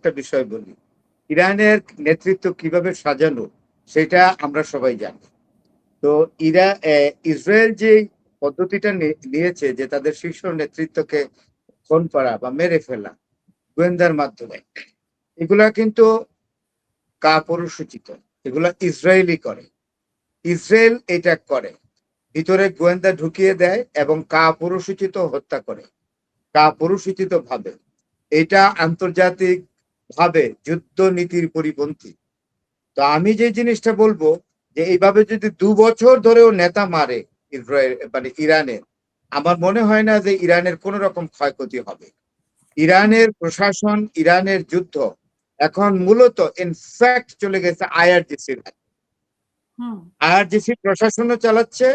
একটা বিষয় বলি, ইরানের নেতৃত্ব কিভাবে সাজানো সেটা আমরা সবাই জানি। তো ইসরায়েল যে পদ্ধতিটা নিয়েছে যে তাদের শীর্ষ নেতৃত্বকে খুন করা বা মেরে ফেলা গোয়েন্দার মাধ্যমে, এগুলা কিন্তু কাপুরুষোচিত। এগুলা ইসরায়েলই করে, ইসরায়েল এটা করে, ভিতরে গোয়েন্দা ঢুকিয়ে দেয় এবং কাপুরুষোচিত হত্যা করে, কাপুরুষোচিত ভাবে। এটা আন্তর্জাতিক ভাবে যুদ্ধ নীতির পরিপন্থী। তো আমি যে জিনিসটা বলবো যে এইভাবে যদি 2 বছর ধরেও নেতা মারে ইসরায়েল মানে ইরানের, আমার মনে হয় না যে ইরানের কোন রকম ক্ষয়ক্ষতি হবে। ইরানের প্রশাসন, ইরানের যুদ্ধ এখন মূলত ইনফ্যাক্ট চলে গেছে আইআরজিসির হাতে। আইআরজিসি প্রশাসনও চালাচ্ছে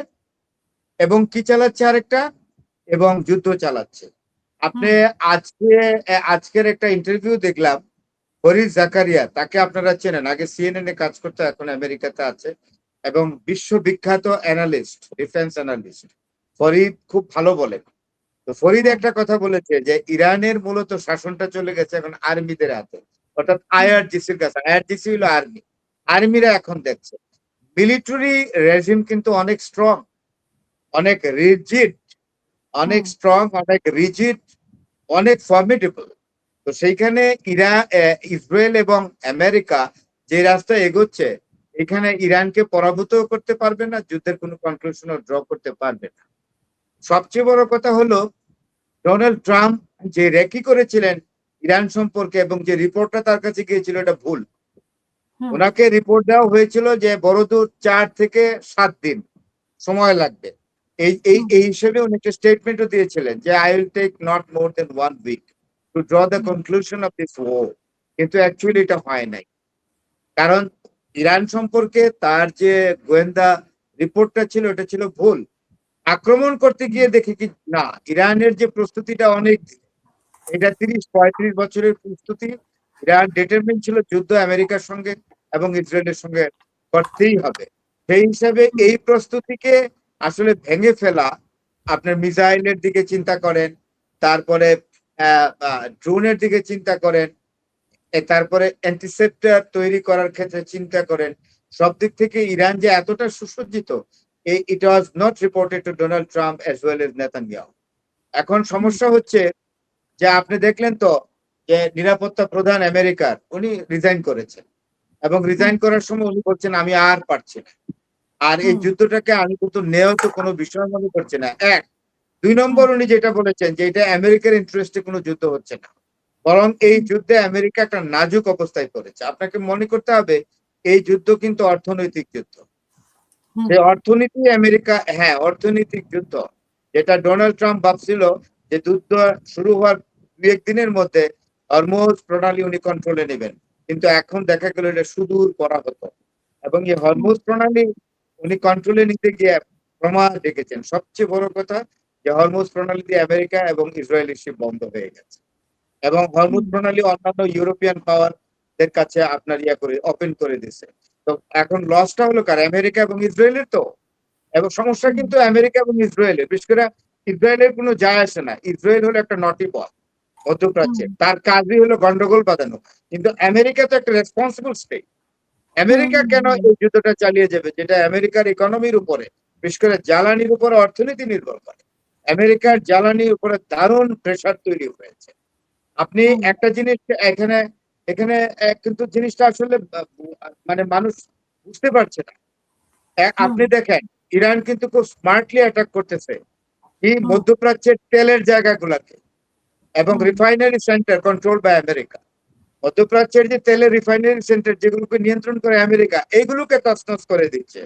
এবং কি চালাচ্ছে আরেকটা, এবং যুদ্ধ চালাচ্ছে। আপনি আজকের একটা ইন্টারভিউ দেখলাম, ফরিদ জাকারিয়া, তাকে আপনারা চেনেন, আগে সিএনএন এ কাজ করতো, এখন আমেরিকাতে আছে এবং বিশ্ববিখ্যাত অ্যানালিস্ট, ডিফেন্স অ্যানালিস্ট। ফরিদ খুব ভালো বলেন। তো ফরিদ একটা কথা বলেছে যে ইরানের মূলত শাসনটা চলে গেছে এখন আর্মিদের হাতে, অর্থাৎ আইআরজিসির কাছে। আইআরজিসি হলো আর্মি, আর্মিরা এখন দেখছে। মিলিটারি রেজিম কিন্তু অনেক স্ট্রং, অনেক রিজিড, অনেক স্ট্রং, অনেক রিজিড, অনেক ফর্মিডেবল। তো সেইখানে ইসরায়েল এবং আমেরিকা যে রাস্তায় এগোচ্ছে, এখানে ইরানকে পরাভূত করতে পারবে না, যুদ্ধের কোনো কনক্লুশন ড্র করতে পারবে না। সবচেয়ে বড় কথা হলো ডোনাল্ড ট্রাম্প যে রেকি করেছিলেন ইরান সম্পর্কে এবং যে রিপোর্টটা তার কাছে গিয়েছিল, এটা ভুল। ওনাকে রিপোর্ট দেওয়া হয়েছিল যে বড়জোর 4 থেকে 7 দিন সময় লাগবে। এই হিসেবে উনি একটা স্টেটমেন্টও দিয়েছিলেন যে I will take not more then 1 week to draw the conclusion of this war. কিন্তু অ্যাকচুয়ালি এটা হয় নাই, কারণ ইরান সম্পর্কে তার যে গোয়েন্দা রিপোর্টটা ছিল ওটা ছিল ভুল। আক্রমণ করতে গিয়ে দেখি কি না, ইরানের যে প্রস্তুতিটা অনেক, এটা 30-35 বছরের প্রস্তুতি। ইরান ডিটারমিন ছিল যুদ্ধ আমেরিকার সঙ্গে এবং ইসরায়েলের সঙ্গে করতেই হবে। সেই হিসাবে এই প্রস্তুতিকে আসলে ভেঙে ফেলা, আপনার মিসাইলের দিকে চিন্তা করেন, তারপরে ড্রোনের দিকে চিন্তা করেন, তারপরে অ্যান্টিসেপ্টর তৈরি করার ক্ষেত্রে চিন্তা করেন, সব দিক থেকে ইরান যে এতটা সুসজ্জিত, it was not reported to Donald Trump as well as Netanyahu. এখন সমস্যা হচ্ছে যে আপনি দেখলেন তো যে নিরাপত্তা প্রধান আমেরিকার, উনি রিজাইন করেছেন এবং রিজাইন করার সময় উনি বলছেন আমি আর পারছি না, আর এই যুদ্ধটাকে আমি কিন্তু নেওয়া তো কোনো বিষয় মনে করছি না। 2 নম্বর, উনি যেটা বলেছেন যে এটা আমেরিকার ইন্টারেস্টে কোনো যুদ্ধ হচ্ছে না, বরং এই যুদ্ধে আমেরিকা একটা নাজুক অবস্থায় পড়েছে। আপনাকে মনে করতে হবে এই যুদ্ধ কিন্তু অর্থনৈতিক যুদ্ধ। যে অর্থনীতি আমেরিকা, হ্যাঁ অর্থনৈতিক যুদ্ধ, যেটা ডোনাল্ড ট্রাম্প ভাবছিল যে যুদ্ধ শুরু হওয়ার 2-1 দিনের মধ্যে হরমুজ প্রণালী উনি কন্ট্রোলে নেবেন, কিন্তু এখন দেখা গেল এটা সুদূর পরাহত। এবং এই হরমুজ প্রণালী উনি কন্ট্রোলে নিতে গিয়ে প্রমাদ দেখেছেন। সবচেয়ে বড় কথা যে হরমুজ প্রণালী দিয়ে আমেরিকা এবং ইসরায়েলের শিপ বন্ধ হয়ে গেছে, এবং হরমুজ প্রণালী অন্যান্য ইউরোপিয়ান পাওয়ারদের কাছে আপনার করে ওপেন করে দিচ্ছে। তো এখন লসটা হলো কার? আমেরিকা এবং ইসরায়েলের। তো এবং সমস্যা কিন্তু আমেরিকা এবং ইসরায়েলের, বিশেষ করে ইসরায়েলের কোনো যায় আসে না। ইসরায়েল হলো একটা নটি বল মধ্যপ্রাচ্যে, তার কাজই হলো গন্ডগোল বাঁধানো। কিন্তু আমেরিকা তো একটা রেসপন্সিবল স্টেট। আমেরিকা কেন এই যুদ্ধটা চালিয়ে যাবে, যেটা আমেরিকার ইকোনমির উপরে, বিশেষ করে জ্বালানির উপরে অর্থনীতি নির্ভর করে? আমেরিকার জ্বালানির উপরে দারুণ প্রেসার তৈরি হয়েছে। আপনি একটা জিনিস এখানে এখানে কিন্তু জিনিসটা আসলে মানে মানুষ বুঝতে পারছে না। আপনি দেখেন ইরান কিন্তু খুব স্মার্টলি অ্যাটাক করতেছে এই মধ্যপ্রাচ্যের তেলের জায়গাগুলোকে, এবং refinery centre control by America. মধ্যপ্রাচ্যের যে তেলের রিফাইনারি সেন্টার যেগুলোকে নিয়ন্ত্রণ করে আমেরিকা, এইগুলোকে তছনছ করে দিচ্ছে।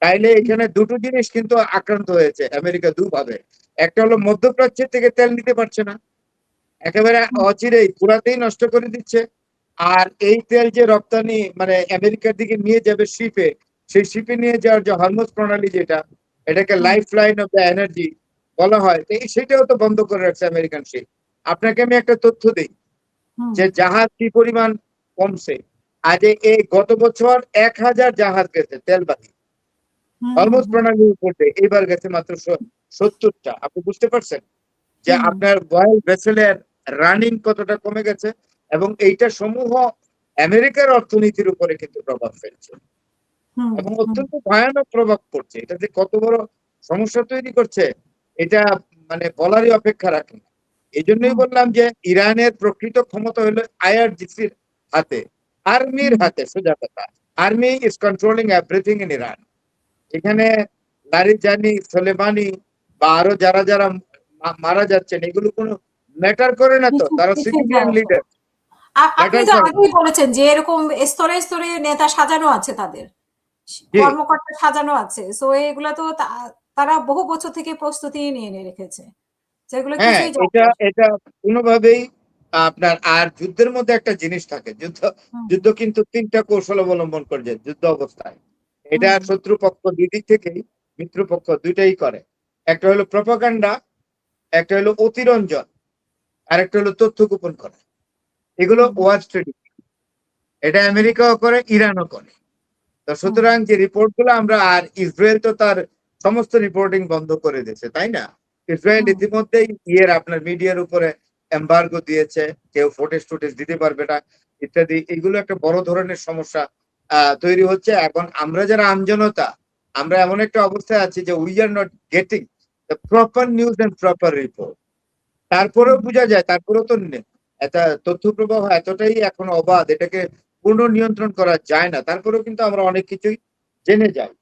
তাইলে এখানে দুটো জিনিস কিন্তু আক্রান্ত হয়েছে আমেরিকা দুভাবে। একটা হলো মধ্যপ্রাচ্যের থেকে তেল নিতে পারছে না, একেবারে অচিরেই পুরাতেই নষ্ট করে দিচ্ছে। আর এই তেল যে রপ্তানি মানে আমেরিকার দিকে নিয়ে যাবে শিপে, সেই শিপে নিয়ে যাওয়ার যে হরমুজ প্রণালী, যেটা এটাকে life line of the energy বলা হয়, সেটাও তো বন্ধ করে রাখছে আমেরিকান শিপ। আপনাকে আমি একটা তথ্য দিই যে জাহাজ কি পরিমাণ কমছে। আজ এই গত বছর 1000 জাহাজ গেছে তেলবাহী হরমুজ প্রণালীর উপরে, এইবার গেছে মাত্র 70টা। আপনি বুঝতে পারছেন যে আপনার ওয়াইল ভেসেলের রানিং কতটা কমে গেছে? এবং এইটা সমূহ আমেরিকার অর্থনীতির উপরে কিন্তু প্রভাব ফেলছে হুম এবং হুম অত্যন্ত ভয়ানক প্রভাব পড়ছে। এটা যে কত বড় সমস্যা তৈরি করছে এটা মানে বলারই অপেক্ষা রাখে না। এই জন্যই হুম বললাম যে ইরানের প্রকৃত ক্ষমতা হলো আইআরজিসির হাতে, আর্মির হুম হাতে। সোজা কথা, army is controlling everything in Iran. এখানে লারিজানি, সোলেমানি বা আরো যারা যারা মারা যাচ্ছেন এগুলো কোনো ম্যাটার করে না, তো তারা কিসে সিভিলিয়ান যায় আসে না। লিডার, আপনি ম্যাটার তো করে না। আগেই বলেছেন যে এরকম স্তরে স্তরে নেতা সাজানো আছে তাদের, জি, কর্মকর্তা সাজানো আছে। সো এগুলা তো তারা বহু বছর থেকে প্রস্তুতি নিয়ে রেখেছে, যেগুলো হ্যাঁ, কিছুই যায় এটা আসে না। এটা কোনোভাবেই আপনার আর যুদ্ধের মধ্যে একটা জিনিস থাকে, যুদ্ধ হুম যুদ্ধ কিন্তু তিনটা কৌশল অবলম্বন করছে যুদ্ধ অবস্থায়। এটা হুম শত্রুপক্ষ দুই দিক থেকেই, মিত্রপক্ষ দুইটাই করে। একটা হলো প্রপাগান্ডা, একটা হলো অতিরঞ্জন, আর একটা হলো তথ্য গোপন করা। এগুলো হুম ওয়ার স্ট্র্যাটেজি। এটা হুম আমেরিকাও করে, ইরানও করে। তো হুম সুতরাং যে রিপোর্ট গুলো আমরা, আর ইসরায়েল তো তার সমস্ত রিপোর্টিং বন্ধ করে দিয়েছে, তাই না? ইসরায়েল হুম ইতিমধ্যেই আপনার মিডিয়ার উপরে এমবার্গো দিয়েছে, কেউ ফুটেজ টুটেজ দিতে পারবে না ইত্যাদি। এগুলো একটা বড় ধরনের সমস্যা তৈরি হচ্ছে। এখন আমরা যারা আমজনতা, আমরা এমন একটা অবস্থায় আছি যে we are not getting the proper news and proper report. তারপরেও হুম বোঝা যায়, তারপরেও তো এটা তথ্য প্রবাহ এতটাই এখন অবাধ, এটাকে পূর্ণ নিয়ন্ত্রণ করা যায় না। তারপরেও কিন্তু আমরা অনেক কিছুই জেনে যাই।